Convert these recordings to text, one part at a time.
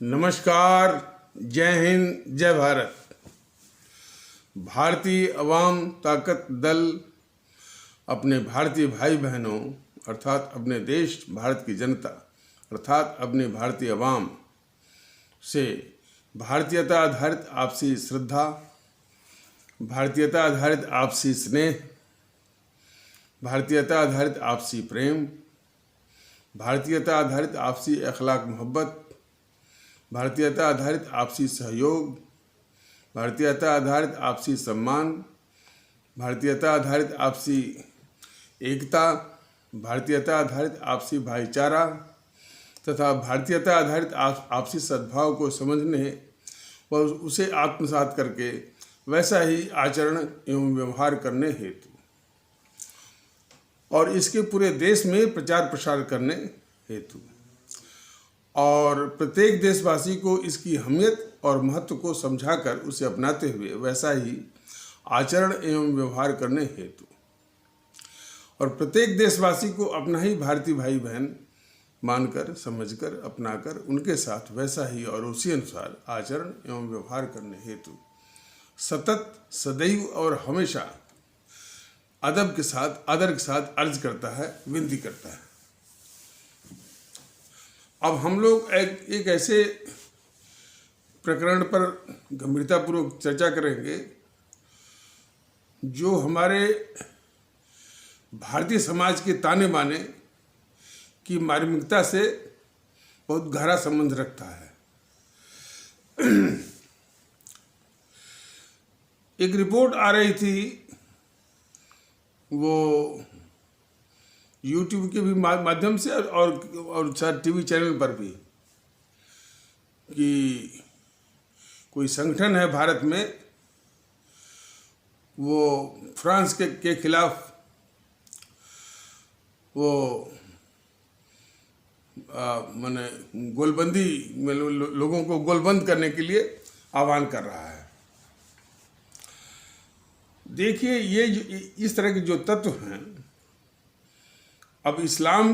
नमस्कार। जय हिंद, जय भारत। भारतीय अवाम ताकत दल अपने भारतीय भाई बहनों अर्थात अपने देश भारत की जनता अर्थात अपने भारतीय अवाम से भारतीयता आधारित आपसी श्रद्धा, भारतीयता आधारित आपसी स्नेह, भारतीयता आधारित आपसी प्रेम, भारतीयता आधारित आपसी अखलाक मोहब्बत, भारतीयता आधारित आपसी सहयोग, भारतीयता आधारित आपसी सम्मान, भारतीयता आधारित आपसी एकता, भारतीयता आधारित आपसी भाईचारा तथा भारतीयता आधारित आपसी सद्भाव को समझने व उसे आत्मसात करके वैसा ही आचरण एवं व्यवहार करने हेतु और इसके पूरे देश में प्रचार प्रसार करने हेतु और प्रत्येक देशवासी को इसकी अहमियत और महत्व को समझाकर उसे अपनाते हुए वैसा ही आचरण एवं व्यवहार करने हेतु और प्रत्येक देशवासी को अपना ही भारतीय भाई बहन मानकर, समझकर, अपनाकर उनके साथ वैसा ही और उसी अनुसार आचरण एवं व्यवहार करने हेतु सतत, सदैव और हमेशा अदब के साथ, आदर के साथ अर्ज करता है, विनती करता है। अब हम लोग एक ऐसे प्रकरण पर गंभीरतापूर्वक चर्चा करेंगे जो हमारे भारतीय समाज के ताने बाने की मार्मिकता से बहुत गहरा संबंध रखता है। एक रिपोर्ट आ रही थी, वो यूट्यूब के भी माध्यम से और शायद टीवी चैनल पर भी, कि कोई संगठन है भारत में, वो फ्रांस के खिलाफ वो माने गोलबंदी में लोगों को गोलबंद करने के लिए आह्वान कर रहा है। देखिए, ये इस तरह के जो तत्व हैं, अब इस्लाम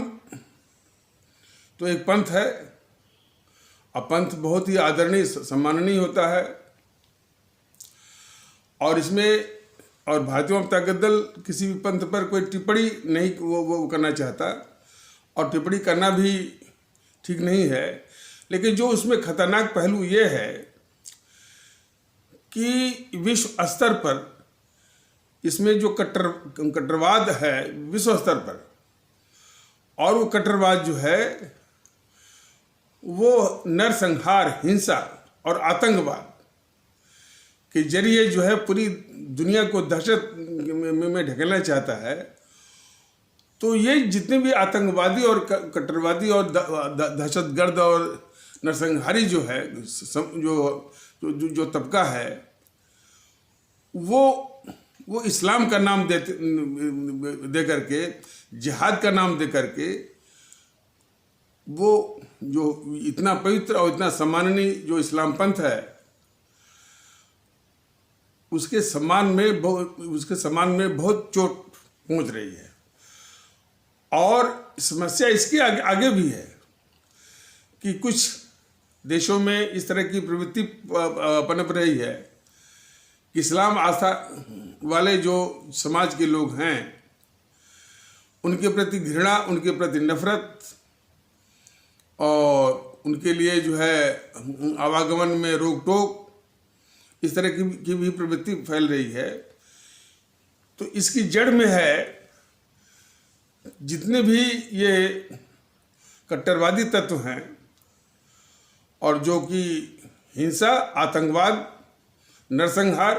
तो एक पंथ है। अब पंथ बहुत ही आदरणीय, सम्माननीय होता है और इसमें और भारतीय जनता दल किसी भी पंथ पर कोई टिप्पणी नहीं वो करना चाहता और टिप्पणी करना भी ठीक नहीं है। लेकिन जो उसमें खतरनाक पहलू ये है कि विश्व स्तर पर इसमें जो कट्टरवाद है विश्व स्तर पर, और वो कट्टरवाद जो है वो नरसंहार, हिंसा और आतंकवाद के जरिए जो है पूरी दुनिया को दहशत में ढकेलना चाहता है। तो ये जितने भी आतंकवादी और कट्टरवादी और दहशतगर्द और नरसंहारी जो है जो तबका है, वो इस्लाम का नाम दे करके, जिहाद का नाम दे करके, वो जो इतना पवित्र और इतना सम्माननीय जो इस्लाम पंथ है, उसके सम्मान में बहुत चोट पहुंच रही है। और समस्या इसके आगे भी है कि कुछ देशों में इस तरह की प्रवृत्ति पनप रही है कि इस्लाम आस्था वाले जो समाज के लोग हैं, उनके प्रति घृणा, उनके प्रति नफरत और उनके लिए जो है आवागमन में रोक टोक, इस तरह की भी प्रवृत्ति फैल रही है। तो इसकी जड़ में है जितने भी ये कट्टरवादी तत्व हैं और जो कि हिंसा, आतंकवाद, नरसंहार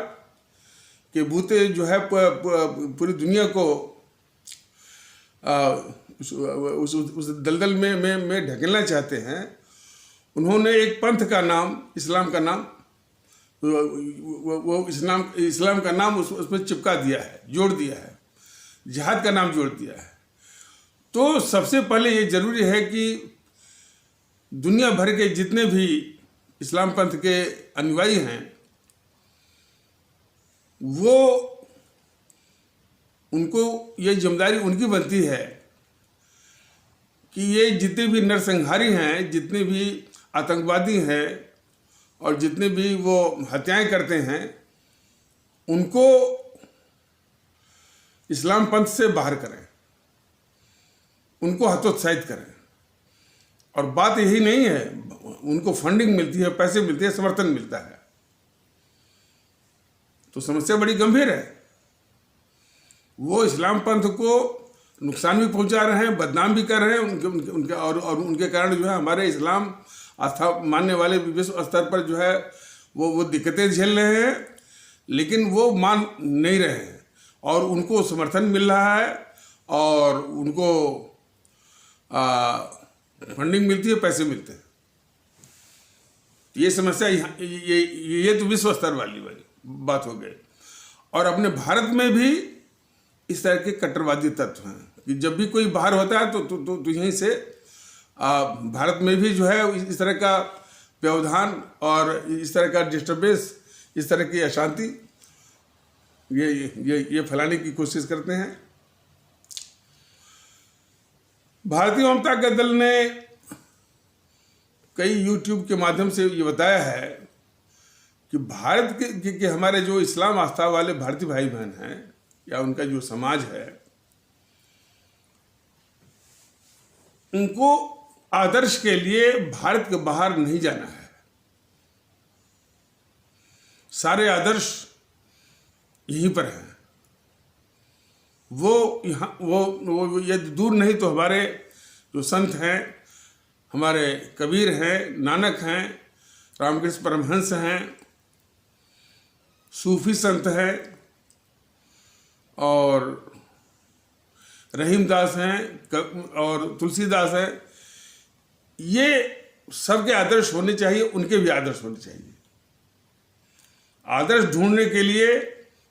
के बूते जो है पूरी दुनिया को उस दलदल में ढकेलना चाहते हैं, उन्होंने एक पंथ का नाम, इस्लाम का नाम, वो इस्लाम का नाम उसमें चिपका दिया है, जोड़ दिया है, जिहाद का नाम जोड़ दिया है। तो सबसे पहले ये जरूरी है कि दुनिया भर के जितने भी इस्लाम पंथ के अनुयायी हैं, वो उनको ये जिम्मेदारी उनकी बनती है कि ये जितने भी नरसंहारी हैं, जितने भी आतंकवादी हैं और जितने भी वो हत्याएं करते हैं उनको इस्लाम पंथ से बाहर करें, उनको हतोत्साहित करें। और बात यही नहीं है, उनको फंडिंग मिलती है, पैसे मिलते हैं, समर्थन मिलता है, तो समस्या बड़ी गंभीर है। वो इस्लाम पंथ को नुकसान भी पहुंचा रहे हैं, बदनाम भी कर रहे हैं उनके और उनके कारण जो है हमारे इस्लाम आस्था मानने वाले विश्व स्तर पर जो है वो दिक्कतें झेल रहे हैं, लेकिन वो मान नहीं रहे हैं और उनको समर्थन मिल रहा है और उनको फंडिंग मिलती है, पैसे मिलते हैं। ये समस्या ये तो विश्व स्तर वाली बात हो गई। और अपने भारत में भी इस तरह के कट्टरवादी तत्व हैं कि जब भी कोई बाहर होता है तो यहीं से भारत में भी जो है इस तरह का व्यवधान और इस तरह का डिस्टर्बेंस, इस तरह की अशांति ये फैलाने की कोशिश करते हैं। भारतीय जनता दल ने कई यूट्यूब के माध्यम से ये बताया है कि भारत के हमारे जो इस्लाम आस्था वाले भारतीय भाई बहन हैं या उनका जो समाज है, उनको आदर्श के लिए भारत के बाहर नहीं जाना है। सारे आदर्श यहीं पर हैं। वो यहाँ वो यदि दूर नहीं तो हमारे जो संत हैं, हमारे कबीर हैं, नानक हैं, रामकृष्ण परमहंस हैं, सूफी संत हैं और रहीमदास हैं और तुलसीदास हैं। ये सबके आदर्श होने चाहिए, उनके भी आदर्श होने चाहिए। आदर्श ढूंढने के लिए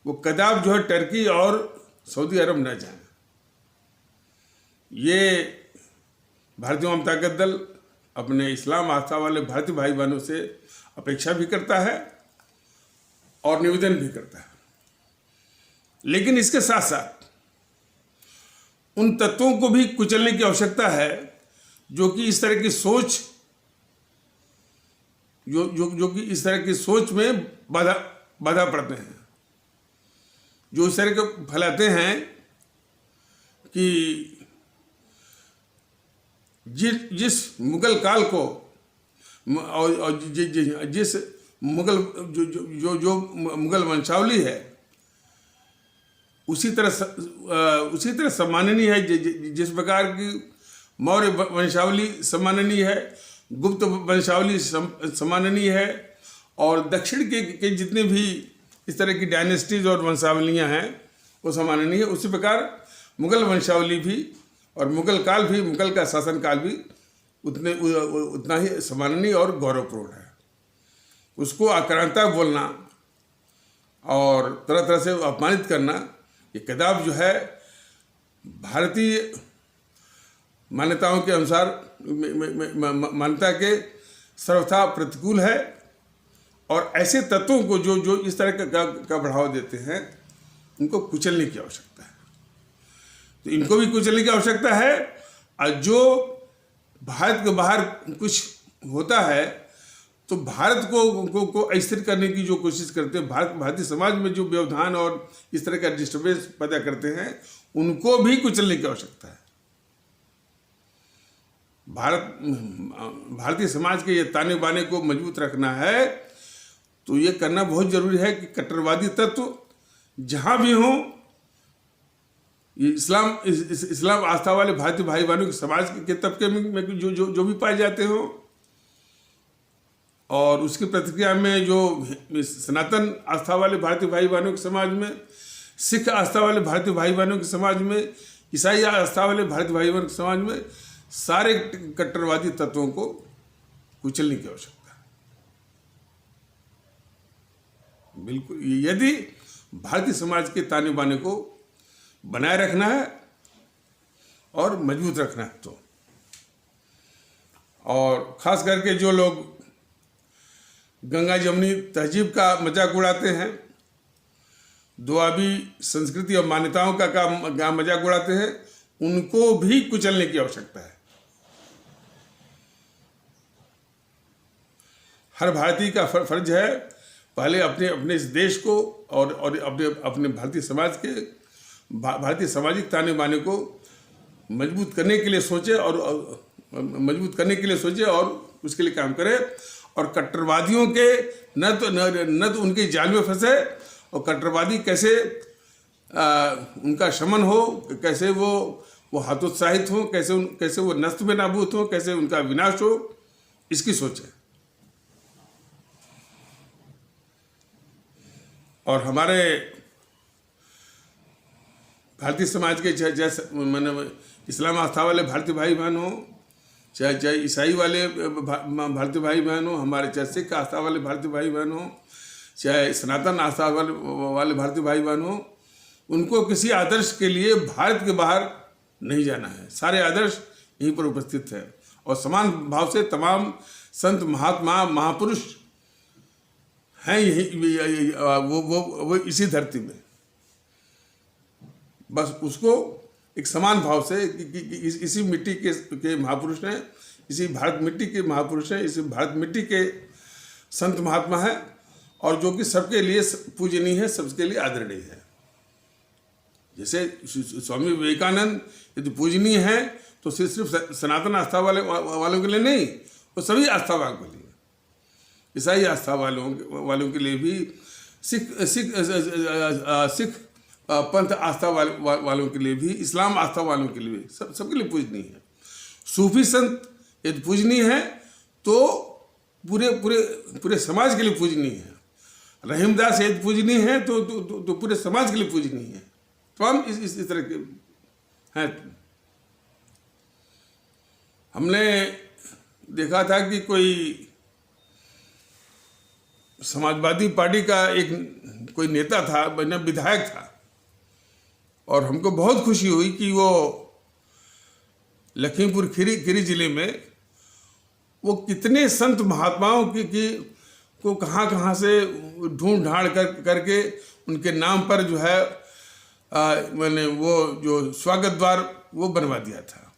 वो कदाप जो है टर्की और सऊदी अरब न जाए। ये भारतीय जनता दल अपने इस्लाम आस्था वाले भारतीय भाई बहनों से अपेक्षा भी करता है और निवेदन भी करता है। लेकिन इसके साथ साथ उन तत्वों को भी कुचलने की आवश्यकता है जो कि इस तरह की सोच जो कि इस तरह की सोच में बाधा पड़ते हैं, जो इस तरह के फैलाते हैं कि जिस मुगल काल को और जिस मुगल जो मुगल वंशावली है उसी तरह सम्माननीय है जिस प्रकार की मौर्य वंशावली सम्माननीय है, गुप्त वंशावली सम्माननीय है और दक्षिण के जितने भी इस तरह की डायनेस्टीज और वंशावलियां हैं वो सम्माननीय है। उसी प्रकार मुगल वंशावली भी और मुगल काल भी, मुगल का शासनकाल भी उतना ही सम्माननीय और गौरवपूर्ण है। उसको आक्रांता बोलना और तरह तरह से अपमानित करना ये कदाप जो है भारतीय मान्यताओं के अनुसार मान्यता के सर्वथा प्रतिकूल है। और ऐसे तत्वों को जो इस तरह का बढ़ावा देते हैं उनको कुचलने की आवश्यकता है। तो इनको भी कुचलने की आवश्यकता है। और जो भारत के बाहर कुछ होता है तो भारत को अस्थिर करने की जो कोशिश करते हैं, भारतीय समाज में जो व्यवधान और इस तरह का डिस्टर्बेंस पैदा करते हैं उनको भी कुचलने की आवश्यकता है। भारतीय समाज के ये ताने बाने को मजबूत रखना है तो ये करना बहुत जरूरी है कि कट्टरवादी तत्व जहां भी हों, इस्लाम आस्था वाले भारतीय भाई बहनों के समाज के तबके में जो भी पाए जाते हों और उसकी प्रतिक्रिया में जो सनातन आस्था वाले भारतीय भाई बहनों के समाज में, सिख आस्था वाले भारतीय भाई बहनों के समाज में, ईसाई आस्था वाले भारतीय भाई बहनों के समाज में, सारे कट्टरवादी तत्वों को कुचलने की आवश्यकता है। बिल्कुल, यदि भारतीय समाज के ताने बाने को बनाए रखना है और मजबूत रखना है तो। और खास करके जो लोग गंगा जमुनी तहजीब का मजाक उड़ाते हैं, दुआबी संस्कृति और मान्यताओं का मजाक उड़ाते हैं, उनको भी कुचलने की आवश्यकता है। हर भारतीय का फर्ज है पहले अपने अपने इस देश को और अपने अपने भारतीय समाज के भारतीय सामाजिक ताने बाने को मजबूत करने के लिए सोचे और उसके लिए काम करे, और कट्टरवादियों के न तो उनके जाल में फंसे, और कट्टरवादी कैसे उनका शमन हो, कैसे वो हतोत्साहित हो, कैसे वो नष्ट में नाबूद हो, कैसे उनका विनाश हो, इसकी सोचे। और हमारे भारतीय समाज के जैसे मैंने इस्लाम आस्था वाले भारतीय भाई बहन हो, चाहे ईसाई वाले भारतीय भाई बहन हो, हमारे चाहे सिख आस्था वाले भारतीय भाई बहन हो, चाहे सनातन आस्था वाले भारतीय भाई बहन हो, उनको किसी आदर्श के लिए भारत के बाहर नहीं जाना है। सारे आदर्श यहीं पर उपस्थित हैं, और समान भाव से तमाम संत महात्मा महापुरुष हैं यही वो इसी धरती में। बस उसको एक समान भाव से कि इसी मिट्टी के महापुरुष हैं, इसी भारत मिट्टी के महापुरुष हैं, इसी भारत मिट्टी के संत महात्मा हैं, और जो कि सबके लिए पूजनीय है, सबके लिए आदरणीय है। जैसे स्वामी विवेकानंद यदि पूजनीय है तो सिर्फ सनातन आस्था वालों के लिए नहीं, वो सभी आस्था वालों के लिए, ईसाई आस्था वालों के लिए भी, सिख पंथ आस्था वालों के लिए भी, इस्लाम आस्था वालों के लिए भी, सबके लिए पूजनीय है। सूफी संत यदि पूजनीय है तो पूरे समाज के लिए पूजनीय है। रहीमदास यदि पूजनीय है तो पूरे समाज के लिए पूजनीय है। तो हम इस तरह के हैं। हमने देखा था कि कोई समाजवादी पार्टी का कोई नेता था, विधायक था, और हमको बहुत खुशी हुई कि वो लखीमपुर खीरी जिले में वो कितने संत महात्माओं को कहाँ से ढूंढ ढांड करके उनके नाम पर जो है मैंने वो जो स्वागत द्वार वो बनवा दिया था।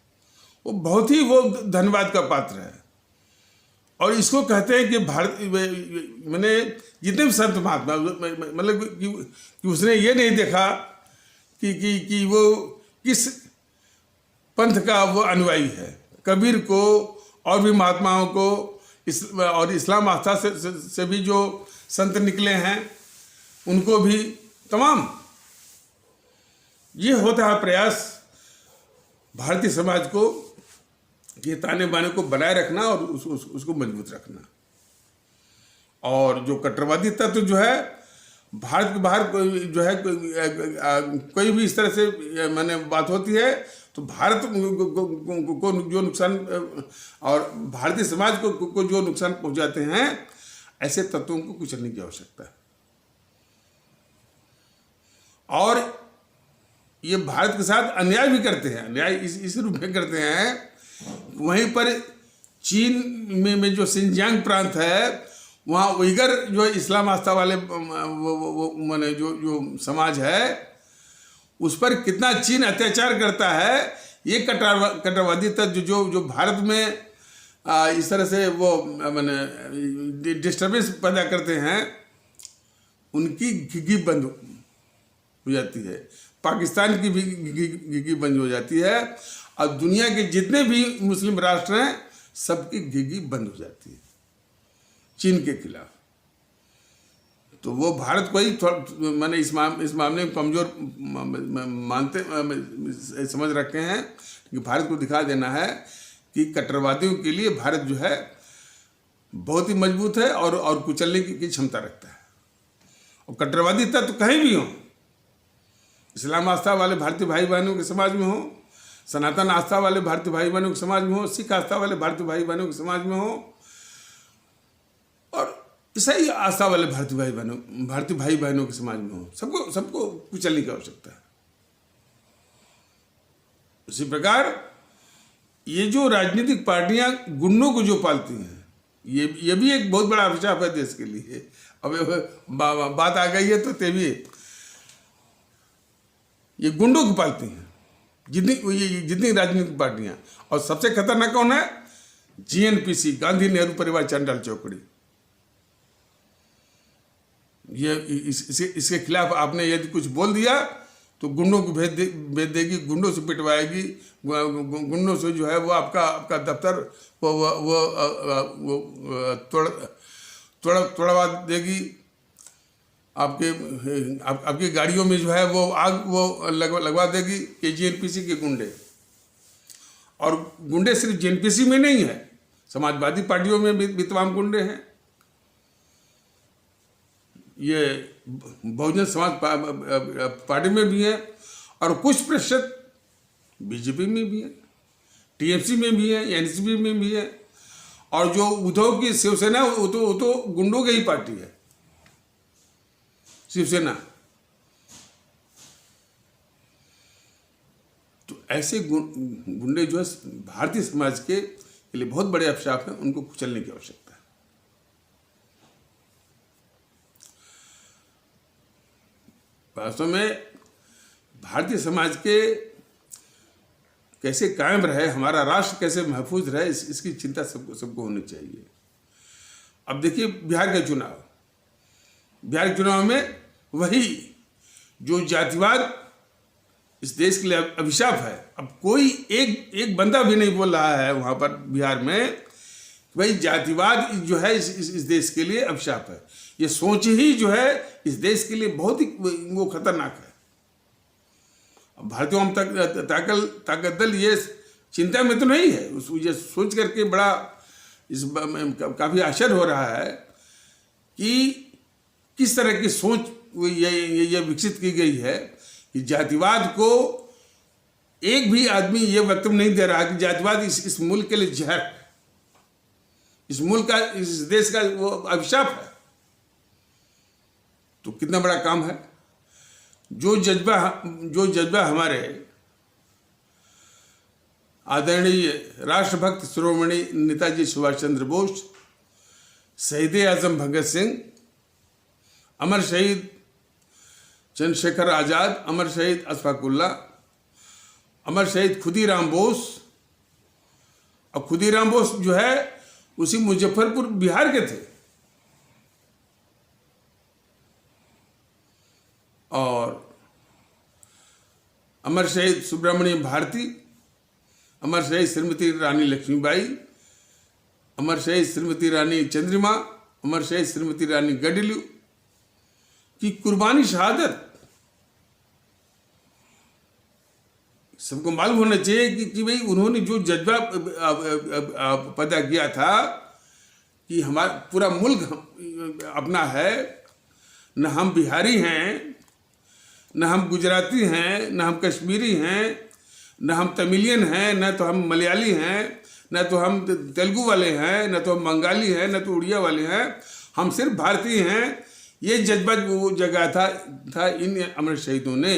वो बहुत ही वो धन्यवाद का पात्र है। और इसको कहते हैं कि भारत मैंने जितने भी संत महात्मा, मतलब कि उसने ये नहीं देखा कि वो किस पंथ का वो अनुयायी है। कबीर को और भी महात्माओं को और इस्लाम आस्था से भी जो संत निकले हैं उनको भी तमाम, ये होता है प्रयास भारतीय समाज को ये ताने बाने को बनाए रखना और उसको मजबूत रखना। और जो कट्टरवादी तत्व जो है भारत के बाहर जो है कोई भी इस तरह से मैंने बात होती है तो भारत को जो नुकसान और भारतीय समाज को जो नुकसान पहुंचाते हैं, ऐसे तत्वों को कुचलने की आवश्यकता है। और ये भारत के साथ अन्याय भी करते हैं। अन्याय इस रूप में करते हैं, वहीं पर चीन में जो सिंजियांग प्रांत है, वहाँ उइगर जो इस्लाम आस्था वाले माने जो समाज है, उस पर कितना चीन अत्याचार करता है। ये कट्टरवादी तत्व जो भारत में इस तरह से वो माने डिस्टर्बेंस पैदा करते हैं, उनकी घिघी बंद हो जाती है। पाकिस्तान की भी घिघी बंद हो जाती है, और दुनिया के जितने भी मुस्लिम राष्ट्र हैं सबकी घिघी बंद हो जाती है चीन के खिलाफ। तो वो भारत को ही मैंने इस मामले में कमज़ोर समझ रखे हैं कि भारत को दिखा देना है कि कट्टरवादियों के लिए भारत जो है बहुत ही मजबूत है और कुचलने की क्षमता रखता है। और कट्टरवादी तत्व तो कहीं भी हो, इस्लाम आस्था वाले भारतीय भाई बहनों के समाज में हो, सनातन आस्था वाले भारतीय भाई बहनों के समाज में हो, सिख आस्था वाले भारतीय भाई बहनों के समाज में हो, और ईसाई आस्था वाले भारतीय भाई बहनों के समाज में हो, सबको कुचलने की आवश्यकता है। उसी प्रकार ये जो राजनीतिक पार्टियां गुंडों को जो पालती हैं, ये भी एक बहुत बड़ा अभिशाप है देश के लिए। अब बात आ गई है तो तेवी ये गुंडों को पालती हैं जितनी राजनीतिक पार्टियां। और सबसे खतरनाक कौन है? GNPC, गांधी नेहरू परिवार चांडाल चौकड़ी। ये इसके खिलाफ आपने यदि कुछ बोल दिया तो गुंडों को भेज देगी, गुंडों से पिटवाएगी, गुंडों से जो है वो आपका दफ्तर वो तोड़वा देगी, आपकी गाड़ियों में जो है वो आग वो लगवा देगी। ये जेएनपीसी के गुंडे, और गुंडे सिर्फ जेएनपीसी में नहीं है, समाजवादी पार्टियों में भी तमाम गुंडे हैं। ये बहुजन समाज पार्टी में भी है, और कुछ प्रतिशत बीजेपी में भी है, टीएमसी में भी है, एनसीपी में भी है, और जो उद्धव की शिवसेना वो तो गुंडों की ही पार्टी है, शिवसेना। तो ऐसे गुंडे जो है भारतीय समाज के लिए बहुत बड़े अभिशाप हैं, उनको कुचलने की आवश्यकता है। वास्तव में भारतीय समाज के कैसे कायम रहे, हमारा राष्ट्र कैसे महफूज रहे, इसकी चिंता सबको होनी चाहिए। अब देखिए बिहार के चुनाव में वही जो जातिवाद इस देश के लिए अभिशाप है, अब कोई एक बंदा भी नहीं बोल रहा है वहां पर बिहार में कि भाई जातिवाद जो है इस देश के लिए अभिशाप है। ये सोच ही जो है इस देश के लिए बहुत ही वो खतरनाक है। अब भारतीय ताकत दल ये चिंता में तो नहीं है, ये सोच करके बड़ा काफी आश्चर्य हो रहा है कि किस तरह की सोच ये विकसित की गई है कि जातिवाद को एक भी आदमी ये वक्तव्य नहीं दे रहा कि जातिवाद इस मुल्क के लिए जहर है, इस मुल्क का, इस देश का वो अभिशाप है। तो कितना बड़ा काम है। जो जज्बा हमारे आदरणीय राष्ट्रभक्त शिरोमणि नेताजी सुभाष चंद्र बोस, शहीद आजम भगत सिंह, अमर शहीद चंद्रशेखर आजाद, अमर शहीद अशफाक उल्लाह, अमर शहीद खुदीराम बोस, और खुदीराम बोस जो है उसी मुजफ्फरपुर बिहार के थे, और अमर शहीद सुब्रमण्यम भारती, अमर शहीद श्रीमती रानी लक्ष्मीबाई, अमर शहीद श्रीमती रानी चंद्रिमा, अमर शहीद श्रीमती रानी गडिलू की कुर्बानी, शहादत सबको मालूम होना चाहिए कि भाई उन्होंने जो जज्बा पैदा किया था कि हमारा पूरा मुल्क अपना है, न हम बिहारी हैं, न हम गुजराती हैं, न हम कश्मीरी हैं, न हम तमिलियन हैं, न तो हम मलयाली हैं, न तो हम तेलुगु वाले हैं, न तो हम बंगाली हैं, न तो उड़िया वाले हैं, हम सिर्फ भारतीय हैं। ये जज्बा वो जगह था इन अमर शहीदों ने,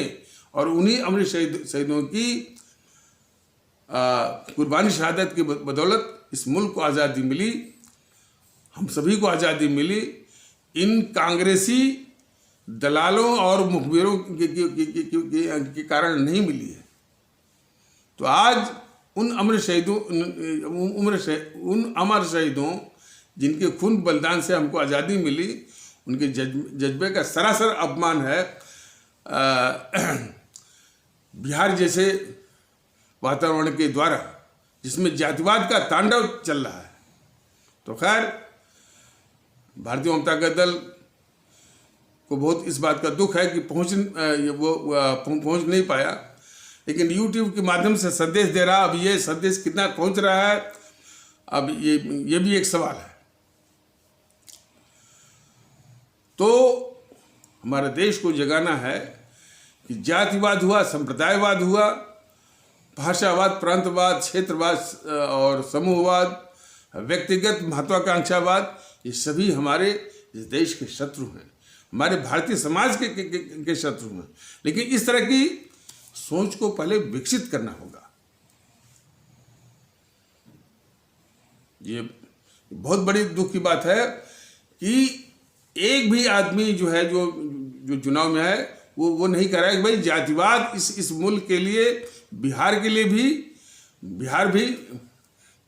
और उन्हीं अमर शहीदों की कुर्बानी शहादत की बदौलत इस मुल्क को आज़ादी मिली, हम सभी को आज़ादी मिली। इन कांग्रेसी दलालों और मुखबिरों के कारण नहीं मिली है। तो आज उन अमर शहीदों जिनके खून बलिदान से हमको आज़ादी मिली, उनके जज्बे का सरासर अपमान है बिहार जैसे वातावरण के द्वारा, जिसमें जातिवाद का तांडव चल रहा है। तो खैर भारतीय जनता दल को बहुत इस बात का दुख है कि पहुंच नहीं पाया, लेकिन यूट्यूब के माध्यम से संदेश दे रहा। अब ये संदेश कितना पहुंच रहा है, अब ये भी एक सवाल है। तो हमारे देश को जगाना है कि जातिवाद हुआ, संप्रदायवाद हुआ, भाषावाद, प्रांतवाद, क्षेत्रवाद और समूहवाद, व्यक्तिगत महत्वाकांक्षावाद, ये सभी हमारे इस देश के शत्रु हैं, हमारे भारतीय समाज के शत्रु हैं। लेकिन इस तरह की सोच को पहले विकसित करना होगा। ये बहुत बड़ी दुख की बात है कि एक भी आदमी जो है जो चुनाव में है वो नहीं कर रहा है कि भाई जातिवाद इस मुल्क के लिए, बिहार के लिए भी, बिहार भी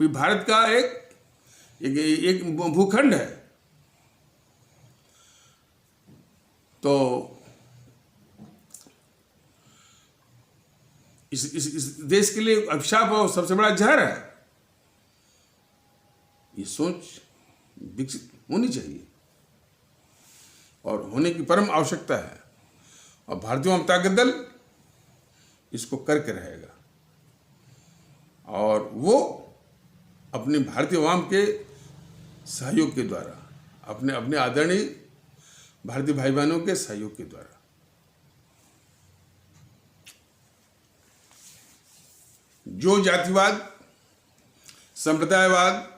भारत का एक भूखंड है। तो इस देश के लिए अभिशाप और सबसे बड़ा जहर है। ये सोच विकसित होनी चाहिए और होने की परम आवश्यकता है, और भारतीय जनता दल इसको करके रहेगा। और वो अपने भारतीय आवाम के सहयोग के द्वारा, अपने अपने आदरणीय भारतीय भाई बहनों के सहयोग के द्वारा जो जातिवाद, संप्रदायवाद,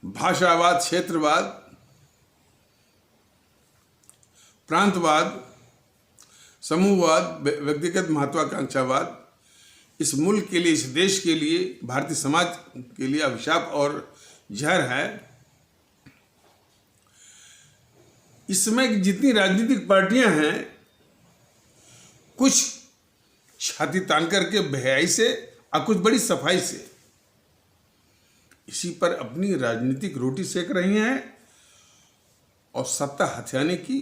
भाषावाद, क्षेत्रवाद, प्रांतवाद, समूहवाद, व्यक्तिगत महत्वाकांक्षावाद इस मुल्क के लिए, इस देश के लिए, भारतीय समाज के लिए अभिशाप और जहर है। इसमें जितनी राजनीतिक पार्टियां हैं, कुछ छाती तान करके बेहयाई से और कुछ बड़ी सफाई से इसी पर अपनी राजनीतिक रोटी सेक रही हैं और सत्ता हथियाने की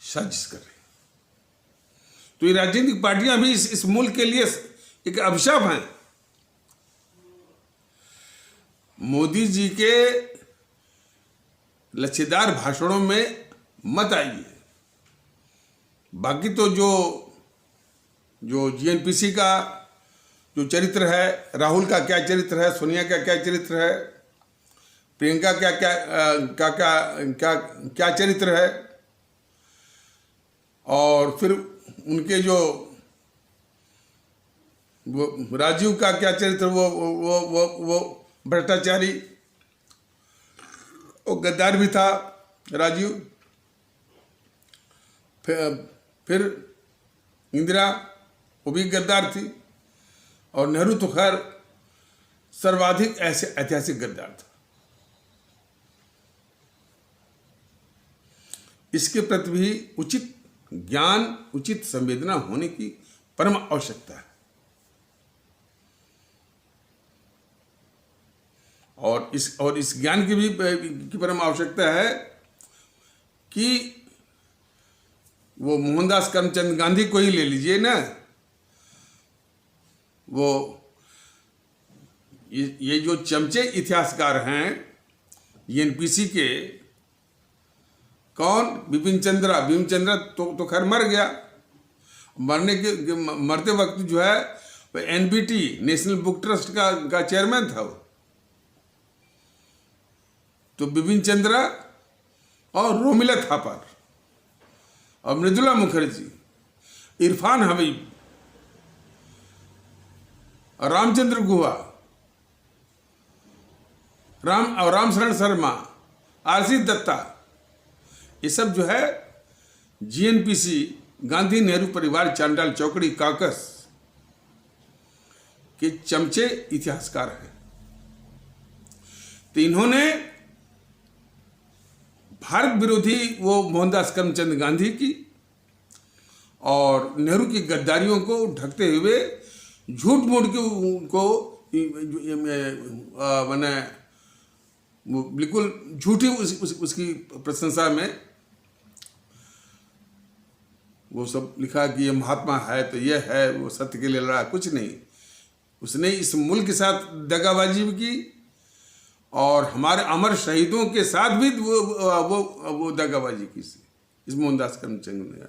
साजिश कर रही हैं। तो ये राजनीतिक पार्टियां भी इस मुल्क के लिए एक अभिशाप हैं। मोदी जी के लच्छेदार भाषणों में मत आइए। बाकी तो जो जीएनपीसी का जो चरित्र है, राहुल का क्या चरित्र है, सोनिया का क्या चरित्र है, प्रियंका क्या चरित्र है, और फिर उनके जो वो राजीव का क्या चरित्र, वो भ्रष्टाचारी, वो गद्दार भी था राजीव। फिर इंदिरा, वो भी गद्दार थी, और नेहरू तो खैर सर्वाधिक ऐसे ऐतिहासिक गद्दार था। इसके प्रति भी उचित ज्ञान, उचित संवेदना होने की परम आवश्यकता है। और इस ज्ञान की भी परम आवश्यकता है कि वो मोहनदास करमचंद गांधी को ही ले लीजिए ना, वो ये जो चमचे इतिहासकार हैं एनपीसी के, कौन, बिपिन चंद्रा तो खैर मर गया। मरते वक्त जो है वो एनबीटी, नेशनल बुक ट्रस्ट का चेयरमैन था वो। तो बिपिन चंद्रा और रोमिला थापर और मृदुला मुखर्जी, इरफान हबीब, रामचंद्र गुहा, राम शरण शर्मा, आरसी दत्ता, ये सब जो है जीएनपीसी, गांधी नेहरू परिवार चांडाल चौकड़ी काकस के चमचे इतिहासकार हैं। तो इन्होंने भारत विरोधी वो मोहनदास करमचंद गांधी की और नेहरू की गद्दारियों को ढकते हुए झूठ मूठ के उनको मैंने बिल्कुल झूठी उसकी प्रशंसा में वो सब लिखा कि ये महात्मा है तो ये है, वो सत्य के लिए लड़ा। कुछ नहीं, उसने इस मुल्क के साथ दगाबाजी भी की और हमारे अमर शहीदों के साथ भी वो दगाबाजी की इस मोहनदास करमचंद ने।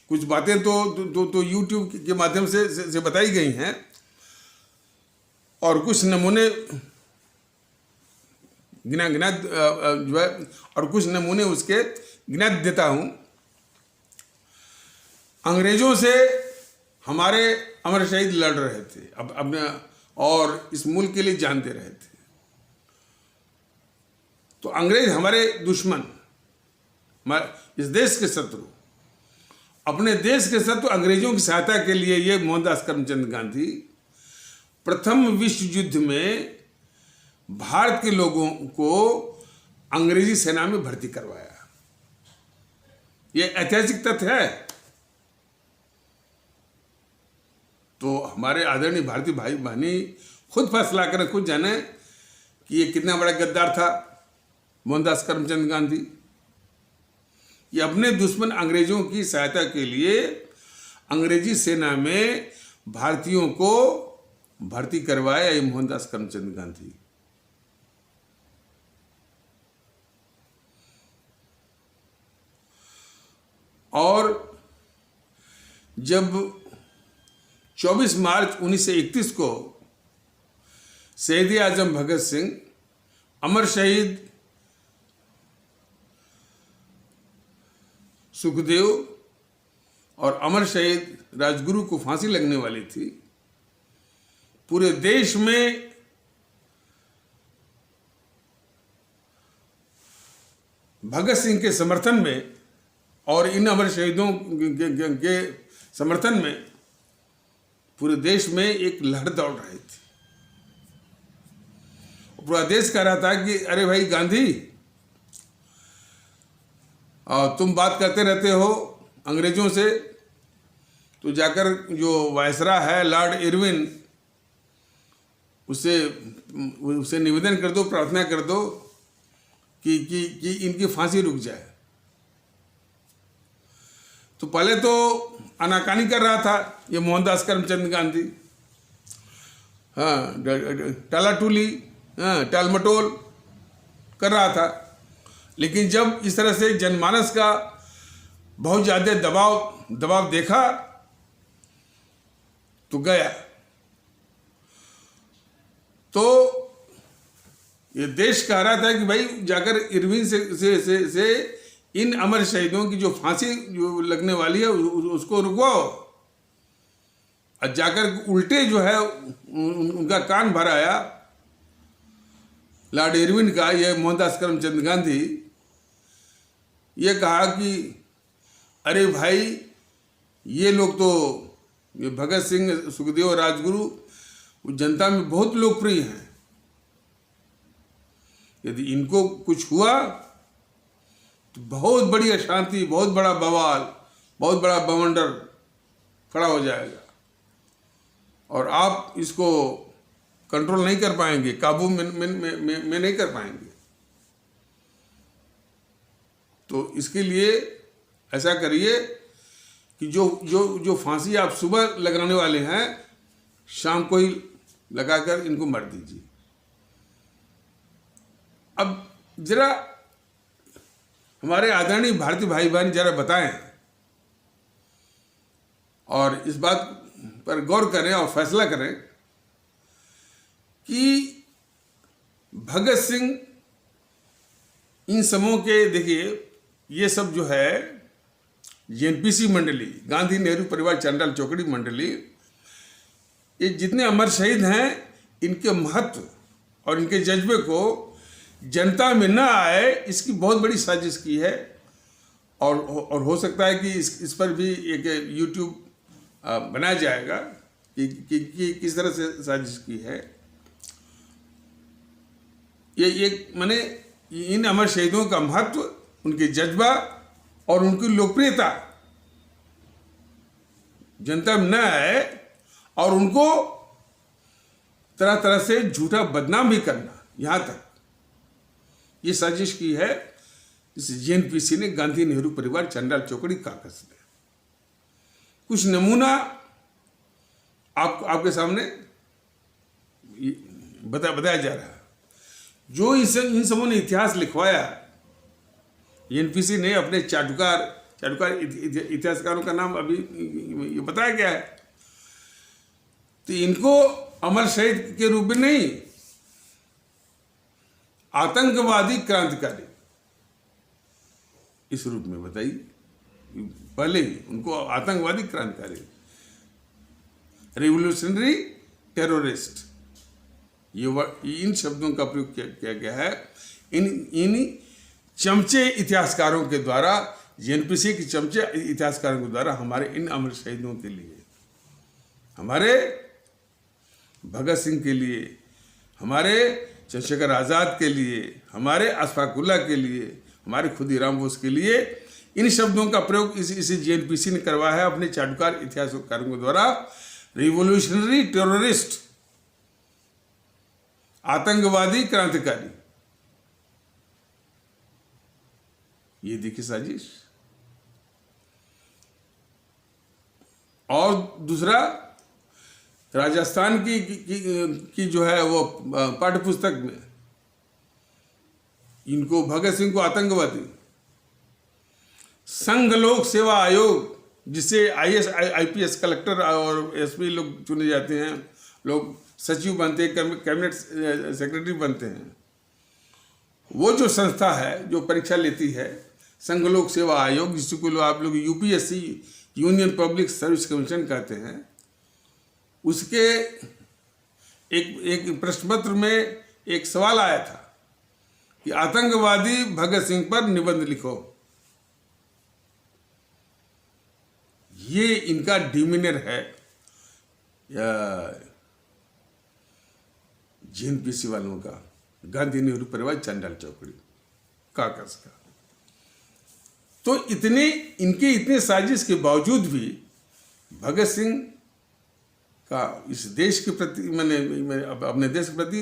कुछ बातें तो यूट्यूब के माध्यम से बताई गई हैं और कुछ नमूने गिना जो है, और कुछ नमूने उसके गिना देता हूँ। अंग्रेजों से हमारे अमर शहीद लड़ रहे थे अपने, और इस मुल्क के लिए जान दे रहे थे। तो अंग्रेज हमारे दुश्मन, इस देश के शत्रु, अपने देश के शत्रु अंग्रेजों की सहायता के लिए ये मोहनदास करमचंद गांधी प्रथम विश्व युद्ध में भारत के लोगों को अंग्रेजी सेना में भर्ती करवाया। ये ऐतिहासिक तथ्य है। तो हमारे आदरणीय भारतीय भाई बहनी खुद फैसला करें, खुद जाने कि ये कितना बड़ा गद्दार था मोहनदास करमचंद गांधी। ये अपने दुश्मन अंग्रेजों की सहायता के लिए अंग्रेजी सेना में भारतीयों को भर्ती करवाया, ये मोहनदास करमचंद गांधी। और जब 24 मार्च 1931 को शहीद आजम भगत सिंह, अमर शहीद सुखदेव और अमर शहीद राजगुरु को फांसी लगने वाली थी, पूरे देश में भगत सिंह के समर्थन में और इन अमर शहीदों के समर्थन में पूरे देश में एक लहर दौड़ रही थी। पूरा देश कह रहा था कि अरे भाई गांधी, तुम बात करते रहते हो अंग्रेजों से, तो जाकर जो वायसराय है लॉर्ड इरविन, उससे निवेदन कर दो, प्रार्थना कर दो कि इनकी फांसी रुक जाए। तो पहले तो आनाकानी कर रहा था ये मोहनदास करमचंद गांधी, हाँ, टालाटूली, हाँ, टालमटोल कर रहा था। लेकिन जब इस तरह से जनमानस का बहुत ज़्यादा दबाव देखा तो गया। तो ये देश कह रहा था कि भाई जाकर इरविन से इन अमर शहीदों की जो फांसी जो लगने वाली है उसको रुकवाओ। और जाकर उल्टे जो है उनका कान भर आया लॉर्ड इरविन का, ये मोहनदास करमचंद गांधी, ये कहा कि अरे भाई ये लोग तो, ये भगत सिंह, सुखदेव, राजगुरु जनता में बहुत लोकप्रिय हैं, यदि इनको कुछ हुआ तो बहुत बड़ी अशांति, बहुत बड़ा बवाल, बहुत बड़ा बवंडर खड़ा हो जाएगा और आप इसको कंट्रोल नहीं कर पाएंगे, काबू में नहीं कर पाएंगे। तो इसके लिए ऐसा करिए कि जो फांसी आप सुबह लगाने वाले हैं, शाम को ही लगाकर इनको मार दीजिए। अब जरा हमारे आदरणीय भारतीय भाई बहन जरा बताएं और इस बात पर गौर करें और फैसला करें कि भगत सिंह इन समूह के, देखिए ये सब जो है जेएनपीसी मंडली, गांधी नेहरू परिवार चांडाल चौकड़ी मंडली, ये जितने अमर शहीद हैं, इनके महत्व और इनके जज्बे को जनता में न आए, इसकी बहुत बड़ी साजिश की है। और हो सकता है कि इस पर भी एक यूट्यूब बनाया जाएगा कि किस तरह से साजिश की है। ये माने इन अमर शहीदों का महत्व, उनके जज्बा और उनकी लोकप्रियता जनता में न आए और उनको तरह तरह से झूठा बदनाम भी करना, यहां तक ये साजिश की है इस जेएनपीसी ने, गांधी नेहरू परिवार चांडाल चौकड़ी काकस ने। कुछ नमूना आपके सामने बताया जा रहा है। जो इन समूह ने इतिहास लिखवाया, जेएनपीसी ने अपने चाटुकार इतिहासकारों का नाम अभी ये बताया गया है। तो इनको अमर शहीद के रूप में नहीं, आतंकवादी क्रांतिकारी इस रूप में बताइए। पहले ही उनको आतंकवादी क्रांतिकारी, रिवोल्यूशनरी टेररिस्ट, ये इन शब्दों का प्रयोग किया गया है इन चमचे इतिहासकारों के द्वारा, जेएनपीसी के चमचे इतिहासकारों के द्वारा हमारे इन अमर शहीदों के लिए, हमारे भगत सिंह के लिए, हमारे चंद्रशेखर आज़ाद के लिए, हमारे अशफाक उल्लाह के लिए, हमारे खुदीराम बोस के लिए इन शब्दों का प्रयोग इसी जेएनपीसी ने करवाया है अपने चाटुकार इतिहासकारों के द्वारा। रिवोल्यूशनरी टेररिस्ट, आतंकवादी क्रांतिकारी, ये देखिए साजिश। दूसरा राजस्थान की जो है वो पाठ्य पुस्तक में इनको भगत सिंह को आतंकवादी, संघ लोक सेवा आयोग जिसे IAS IPS कलेक्टर और SP लोग चुने जाते हैं, लोग सचिव बनते हैं, कैबिनेट सेक्रेटरी बनते हैं, वो जो संस्था है जो परीक्षा लेती है, संघ लोक सेवा आयोग, जिसको आप लोग UPSC union public service commission कहते हैं, उसके एक प्रश्न पत्र में एक सवाल आया था कि आतंकवादी भगत सिंह पर निबंध लिखो। ये इनका डिमिनर है JNPC वालों का, गांधी नेहरू परिवार चंडाल चौकड़ी काकस का। तो इतने साजिश के बावजूद भी भगत सिंह का इस देश के प्रति मैंने अपने देश के प्रति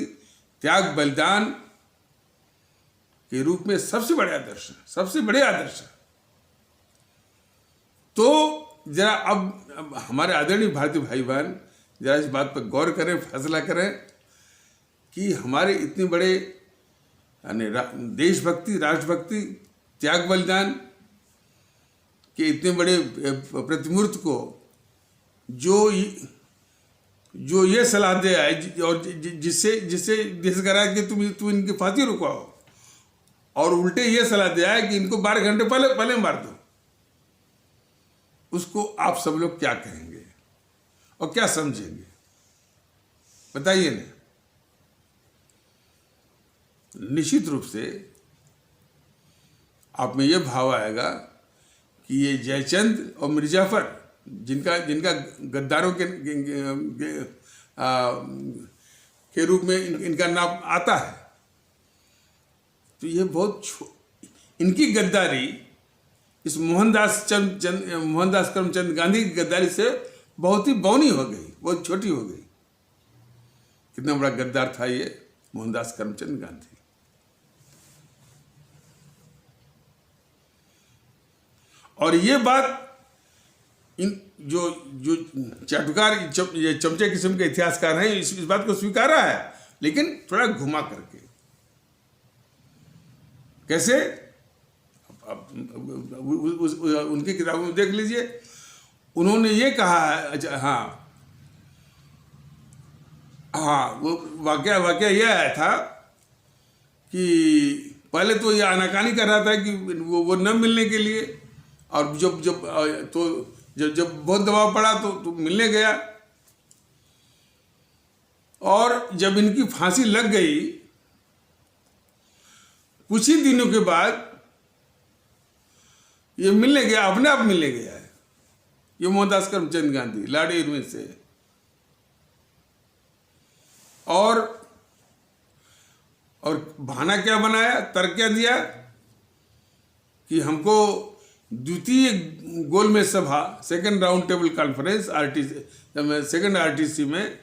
त्याग बलिदान के रूप में सबसे बड़े आदर्श है, सबसे बड़े आदर्श है। तो जरा अब हमारे आदरणीय भारतीय भाई बहन जरा इस बात पर गौर करें, फैसला करें कि हमारे इतने बड़े देशभक्ति, राष्ट्रभक्ति, त्याग बलिदान के इतने बड़े प्रतिमूर्त को जो ये सलाह दे आए और जिससे देश करा कि तुम इनकी फांसी रुकवाओ, और उल्टे ये सलाह दे आए कि इनको 12 घंटे पहले मार दो, उसको आप सब लोग क्या कहेंगे और क्या समझेंगे, बताइए ना। निश्चित रूप से आप में ये भाव आएगा कि ये जयचंद और मिर्जाफर जिनका गद्दारों के रूप में इनका नाम आता है, तो ये इनकी गद्दारी इस मोहनदास करमचंद गांधी की गद्दारी से बहुत ही बौनी हो गई, बहुत छोटी हो गई। कितना बड़ा गद्दार था ये मोहनदास करमचंद गांधी। और ये बात इन जो चाटुकार चमचे किस्म के इतिहासकार हैं इस बात को स्वीकारा है, लेकिन थोड़ा घुमा करके। कैसे? उनकी किताबों में देख लीजिए, उन्होंने ये कहा है। अच्छा, हाँ, वो वाकया यह आया था कि पहले तो ये आनाकानी कर रहा था कि वो न मिलने के लिए, और जब बहुत दबाव पड़ा तो मिलने गया, और जब इनकी फांसी लग गई कुछ ही दिनों के बाद ये मिलने गया, अपने आप मिलने गया है ये मोहनदास करमचंद गांधी लॉर्ड इरविन से। और बहाना क्या बनाया, तर्क क्या दिया कि हमको द्वितीय गोलमेज सभा, second round table conference second RTC में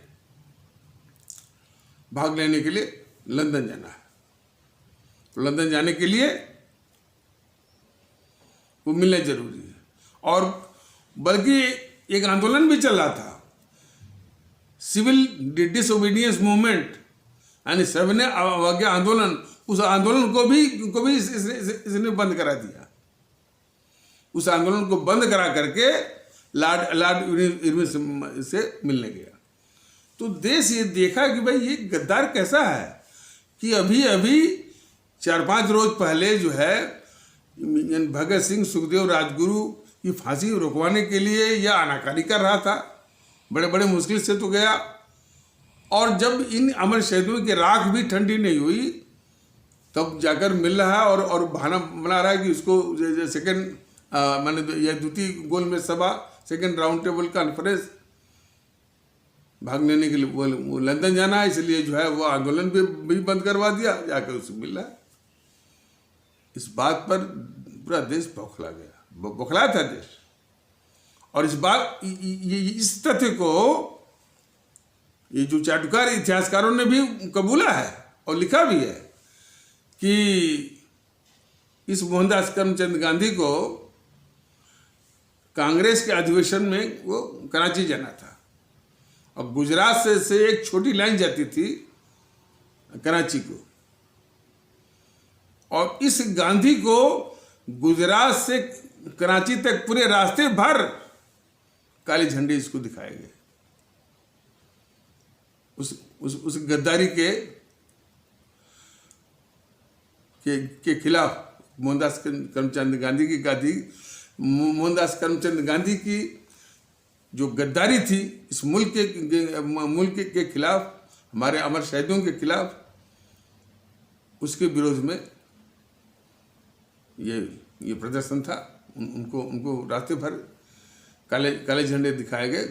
भाग लेने के लिए लंदन जाना है। तो लंदन जाने के लिए वो मिलना जरूरी है। और बल्कि एक आंदोलन भी चल रहा था, सिविल डिसओबीडियंस मूवमेंट, यानी सविनय अवज्ञा आंदोलन। उस आंदोलन को भी इसने बंद करा दिया। उस आंदोलन को बंद करा करके लॉर्ड इरविन से मिलने गया। तो देश ये देखा कि भाई ये गद्दार कैसा है कि अभी 4-5 रोज पहले जो है भगत सिंह, सुखदेव, राजगुरु की फांसी रुकवाने के लिए यह आनाकानी कर रहा था। बड़े बड़े मुश्किल से तो गया, और जब इन अमर शहीदों की राख भी ठंडी नहीं हुई तब जाकर मिल रहा है और बहाना बना रहा है कि उसको सेकंड यह द्वितीय गोलमेज सभा, सेकंड राउंड टेबल कॉन्फ्रेंस भाग लेने के लिए वो लंदन जाना है, इसलिए जो है वो आंदोलन भी बंद करवा दिया, जाकर उससे मिल रहा है। इस बात पर पूरा देश बौखला गया, बौखलाया था देश। और इस तथ्य को ये जो चाटुकार इतिहासकारों ने भी कबूला है और लिखा भी है कि इस मोहनदास करमचंद गांधी को कांग्रेस के अधिवेशन में वो कराची जाना था, और गुजरात से एक छोटी लाइन जाती थी कराची को, और इस गांधी को गुजरात से कराची तक पूरे रास्ते भर काले झंडे इसको दिखाए गए, उस गद्दारी के खिलाफ मोहनदास करमचंद गांधी की जो गद्दारी थी इस मुल्क के खिलाफ, हमारे अमर शहीदों के खिलाफ, उसके विरोध में ये प्रदर्शन था। उनको रास्ते भर काले झंडे दिखाए गए,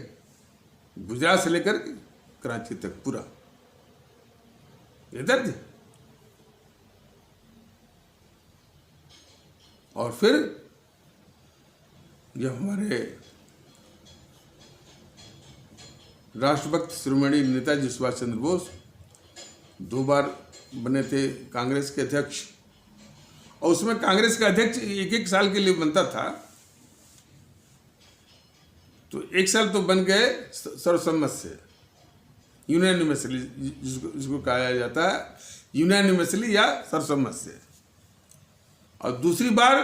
गुजरात से लेकर कराची तक पूरा। ये दर्द है। और फिर जब हमारे राष्ट्रभक्त शिरोमणि नेताजी सुभाष चंद्र बोस 2 बार बने थे कांग्रेस के अध्यक्ष, और उसमें कांग्रेस का अध्यक्ष 1-1 साल के लिए बनता था, तो 1 साल तो बन गए सर्वसम्मत से, यूनानिमसली, जिसको कहा जाता है यूनानिमसली या सर्वसम्मत से। और दूसरी बार,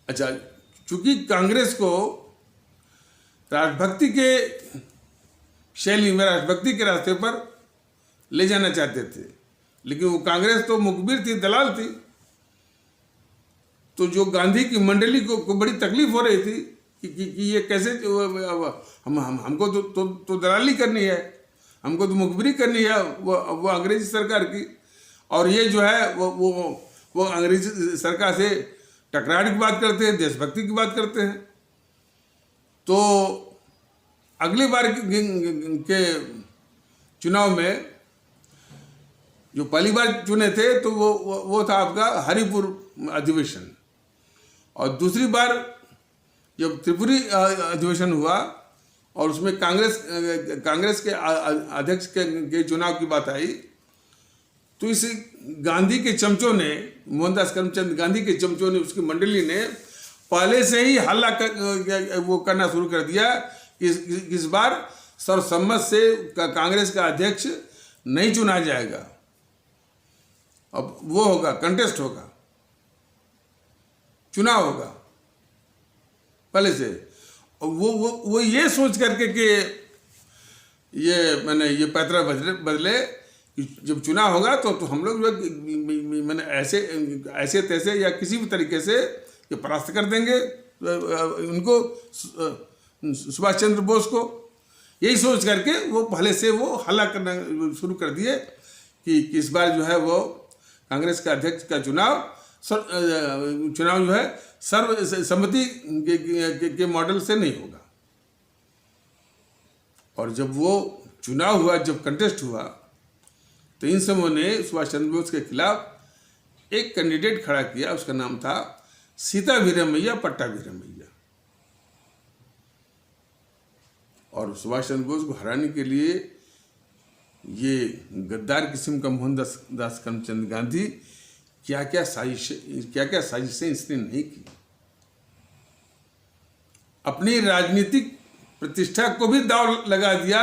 अच्छा, चूंकि कांग्रेस को राष्ट्रभक्ति के शैली में, राष्ट्रभक्ति के रास्ते पर ले जाना चाहते थे, लेकिन वो कांग्रेस तो मुखबिर थी, दलाल थी, तो जो गांधी की मंडली को बड़ी तकलीफ हो रही थी कि ये कैसे, हमको तो दलाली करनी है, हमको तो मुखबिरी करनी है वो अंग्रेजी सरकार की, और ये जो है वो अंग्रेजी सरकार से टकराने की बात करते हैं, देशभक्ति की बात करते हैं। तो अगली बार के चुनाव में जो पहली बार चुने थे तो वो था आपका हरिपुर अधिवेशन, और दूसरी बार जब त्रिपुरी अधिवेशन हुआ और उसमें कांग्रेस के अध्यक्ष के चुनाव की बात आई, तो इस गांधी के चमचों ने, मोहनदास करमचंद गांधी के चमचों ने, उसकी मंडली ने पहले से ही हल्ला वो करना शुरू कर दिया कि इस बार सर्वसम्मत से कांग्रेस का अध्यक्ष नहीं चुना जाएगा, अब वो होगा, कंटेस्ट होगा, चुनाव होगा पहले से। वो ये सोच करके कि ये पैतरा बदले कि जब चुनाव होगा तो हम लोग मैंने ऐसे तैसे या किसी भी तरीके से ये परास्त कर देंगे उनको, सुभाष चंद्र बोस को। यही सोच करके वो पहले से वो हल्ला करना शुरू कर दिए कि इस बार जो है वो कांग्रेस का अध्यक्ष का चुनाव जो है सर्वसम्मति के मॉडल से नहीं होगा। और जब वो चुनाव हुआ, जब कंटेस्ट हुआ, तो इन समूह ने सुभाष चंद्र बोस के खिलाफ एक कैंडिडेट खड़ा किया, उसका नाम था सीता वीरमैया पट्टाभीरमैया। और सुभाष चंद्र बोस को हराने के लिए ये गद्दार किस्म का मोहनदास करमचंद गांधी क्या क्या साजिशें इसने नहीं की। अपनी राजनीतिक प्रतिष्ठा को भी दांव लगा दिया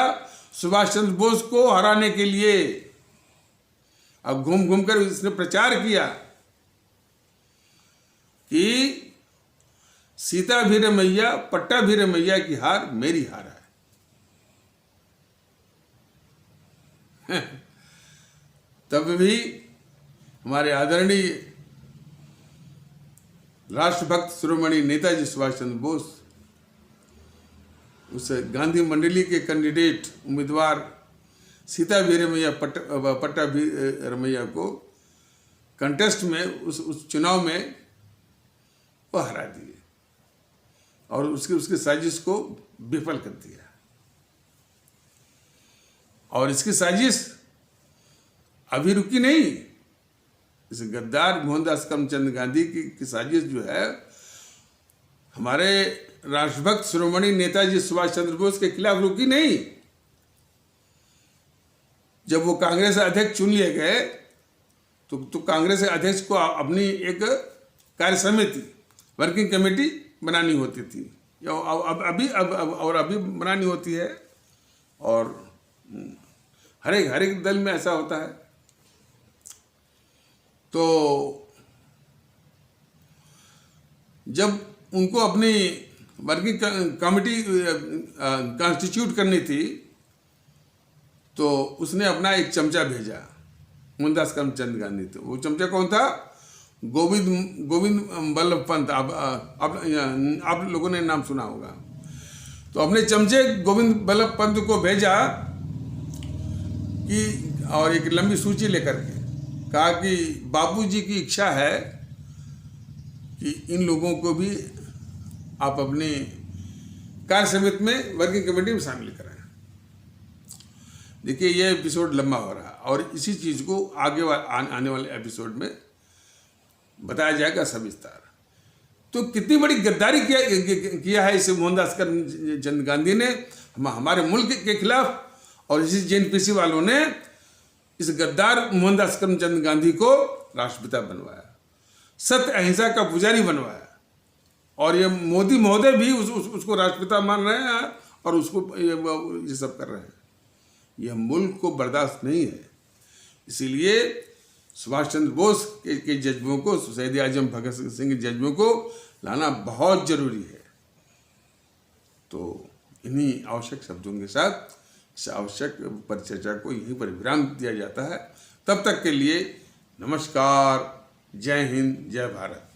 सुभाष चंद्र बोस को हराने के लिए। अब घूम घूम कर इसने प्रचार किया कि सीता वीरमैया पट्टाभीरमैया की हार मेरी हार है। तब भी हमारे आदरणीय राष्ट्रभक्त शिरोमणि नेताजी सुभाष चंद्र बोस उस गांधी मंडली के कैंडिडेट उम्मीदवार सीता वीरमैया पट्टाभीरमैया को कंटेस्ट में उस चुनाव में वो हरा दिए और उसकी साजिश को विफल कर दिया। और इसकी साजिश अभी रुकी नहीं। इस गद्दार मोहनदास करमचंद गांधी की साजिश जो है हमारे राष्ट्रभक्त शिरोमणि नेताजी सुभाष चंद्र बोस के खिलाफ रुकी नहीं। जब वो कांग्रेस अध्यक्ष चुन लिए गए तो कांग्रेस अध्यक्ष को अपनी एक कार्य समिति, वर्किंग कमेटी बनानी होती थी, या और अभी बनानी होती है, और हर एक दल में ऐसा होता है। तो जब उनको अपनी वर्किंग कमेटी कॉन्स्टिट्यूट करनी थी, तो उसने अपना एक चमचा भेजा, मोहनदास करमचंद गांधी। तो वो चमचा कौन था? गोविंद बल्लभ पंत। आप लोगों ने नाम सुना होगा। तो अपने चमचे गोविंद बल्लभ पंत को भेजा कि, और एक लंबी सूची लेकर के कहा कि बापूजी की इच्छा है कि इन लोगों को भी आप अपनी कार्य समिति में, वर्किंग कमेटी में शामिल कराएं। देखिए, ये एपिसोड लंबा हो रहा है और इसी चीज़ को आगे आने वाले एपिसोड में बताया जाएगा सविस्तार। तो कितनी बड़ी गद्दारी किया है इस मोहनदास करमचंद गांधी ने हमारे मुल्क के खिलाफ, और इसी जेएनपीसी वालों ने इस गद्दार मोहनदास करमचंद गांधी को राष्ट्रपिता बनवाया, सत्य अहिंसा का पुजारी बनवाया, और ये मोदी महोदय भी उसको राष्ट्रपिता मान रहे हैं और उसको ये सब कर रहे हैं। यह मुल्क को बर्दाश्त नहीं है। इसीलिए सुभाष चंद्र बोस के जज्बों को, शहीद आजम भगत सिंह के जज्बों को लाना बहुत जरूरी है। तो इन्हीं आवश्यक शब्दों के साथ इस आवश्यक परिचर्चा को यहीं पर विराम दिया जाता है। तब तक के लिए नमस्कार, जय हिंद, जय भारत।